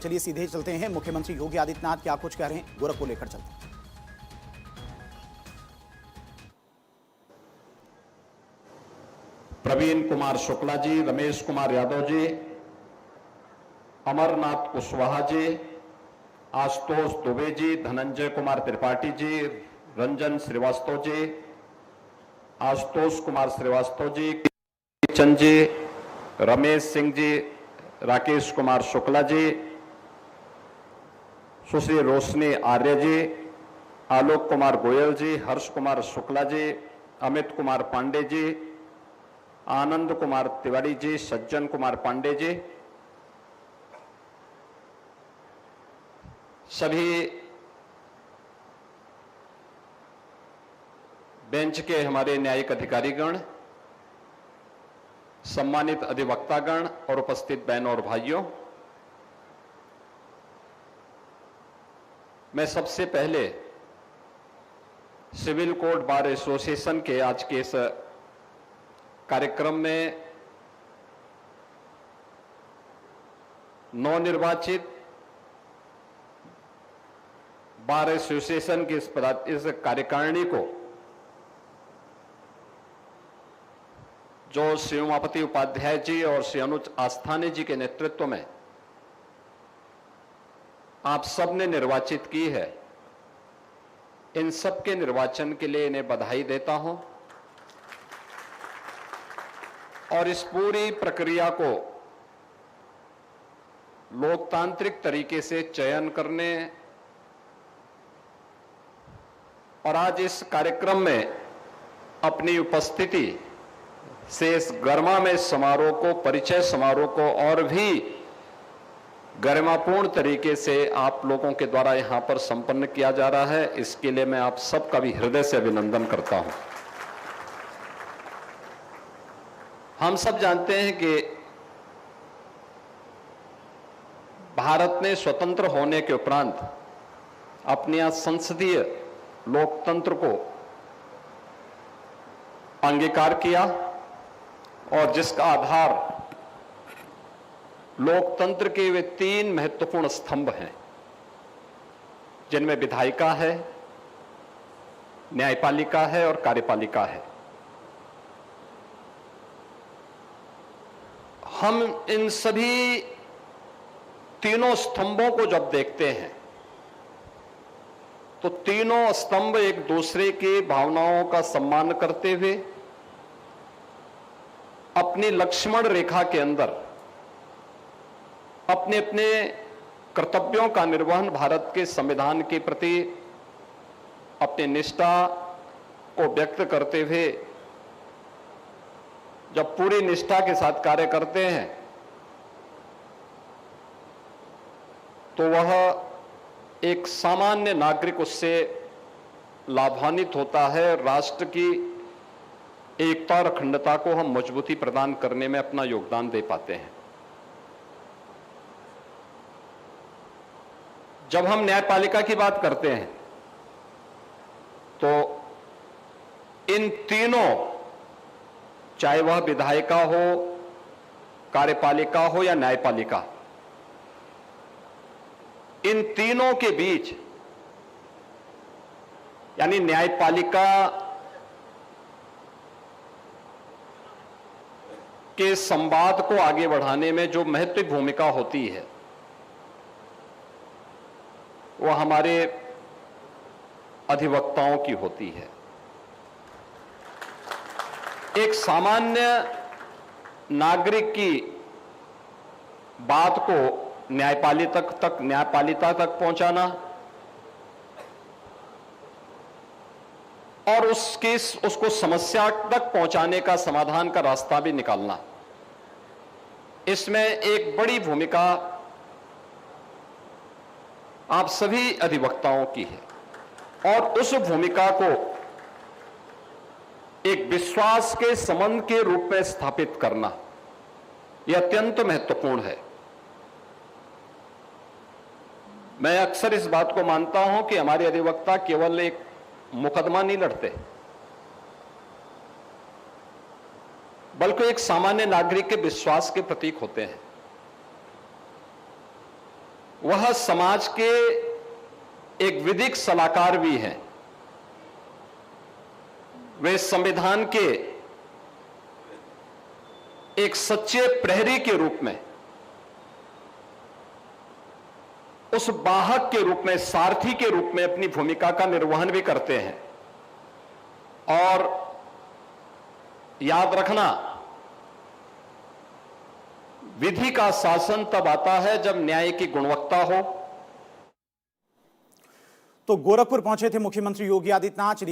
चलिए सीधे चलते हैं, मुख्यमंत्री योगी आदित्यनाथ क्या कुछ कह रहे हैं, गोरखपुर लेकर चलते हैं। प्रवीण कुमार शुक्ला जी, रमेश कुमार यादव जी, अमरनाथ कुशवाहा जी, आशुतोष दुबे जी, धनंजय कुमार त्रिपाठी जी, रंजन श्रीवास्तव जी, आशुतोष कुमार श्रीवास्तव जी, किशन जी, रमेश सिंह जी, राकेश कुमार शुक्ला जी, सुश्री रोशनी आर्य जी, आलोक कुमार गोयल जी, हर्ष कुमार शुक्ला जी, अमित कुमार पांडे जी, आनंद कुमार तिवारी जी, सज्जन कुमार पांडे जी, सभी बेंच के हमारे न्यायिक अधिकारीगण, सम्मानित अधिवक्तागण और उपस्थित बहनों और भाइयों, मैं सबसे पहले सिविल कोर्ट बार एसोसिएशन के आज के इस कार्यक्रम में नवनिर्वाचित बार एसोसिएशन की इस कार्यकारिणी को जो श्री उमापति उपाध्याय जी और श्री अनुज आस्थाने जी के नेतृत्व में आप सबने निर्वाचित की है, इन सबके निर्वाचन के लिए इन्हें बधाई देता हूं और इस पूरी प्रक्रिया को लोकतांत्रिक तरीके से चयन करने और आज इस कार्यक्रम में अपनी उपस्थिति से इस गरिमामय समारोह को, परिचय समारोह को और भी गरिमापूर्ण तरीके से आप लोगों के द्वारा यहां पर संपन्न किया जा रहा है। इसके लिए मैं आप सबका भी हृदय से अभिनंदन करता हूं। हम सब जानते हैं कि भारत ने स्वतंत्र होने के उपरांत अपने संसदीय लोकतंत्र को अंगीकार किया और जिसका आधार लोकतंत्र के वे तीन महत्वपूर्ण स्तंभ हैं, जिनमें विधायिका है, न्यायपालिका है और कार्यपालिका है। हम इन सभी तीनों स्तंभों को जब देखते हैं तो तीनों स्तंभ एक दूसरे की भावनाओं का सम्मान करते हुए अपनी लक्ष्मण रेखा के अंदर अपने अपने कर्तव्यों का निर्वहन भारत के संविधान के प्रति अपनी निष्ठा को व्यक्त करते हुए जब पूरी निष्ठा के साथ कार्य करते हैं तो वह एक सामान्य नागरिक उससे लाभान्वित होता है। राष्ट्र की एकता और अखंडता को हम मजबूती प्रदान करने में अपना योगदान दे पाते हैं। जब हम न्यायपालिका की बात करते हैं तो इन तीनों, चाहे वह विधायिका हो, कार्यपालिका हो या न्यायपालिका, इन तीनों के बीच यानी न्यायपालिका के संवाद को आगे बढ़ाने में जो महत्वपूर्ण भूमिका होती है वह हमारे अधिवक्ताओं की होती है। एक सामान्य नागरिक की बात को न्यायपालिका तक पहुंचाना और उसको समस्या तक पहुंचाने का, समाधान का रास्ता भी निकालना, इसमें एक बड़ी भूमिका आप सभी अधिवक्ताओं की है और उस भूमिका को एक विश्वास के संबंध के रूप में स्थापित करना यह अत्यंत महत्वपूर्ण है। मैं अक्सर इस बात को मानता हूं कि हमारे अधिवक्ता केवल एक मुकदमा नहीं लड़ते, बल्कि एक सामान्य नागरिक के विश्वास के प्रतीक होते हैं। वह समाज के एक विधिक सलाहकार भी हैं। वे संविधान के एक सच्चे प्रहरी के रूप में, उस वाहक के रूप में, सारथी के रूप में अपनी भूमिका का निर्वहन भी करते हैं। और याद रखना, विधि का शासन तब आता है जब न्याय की गुणवत्ता हो। तो गोरखपुर पहुंचे थे मुख्यमंत्री योगी आदित्यनाथ।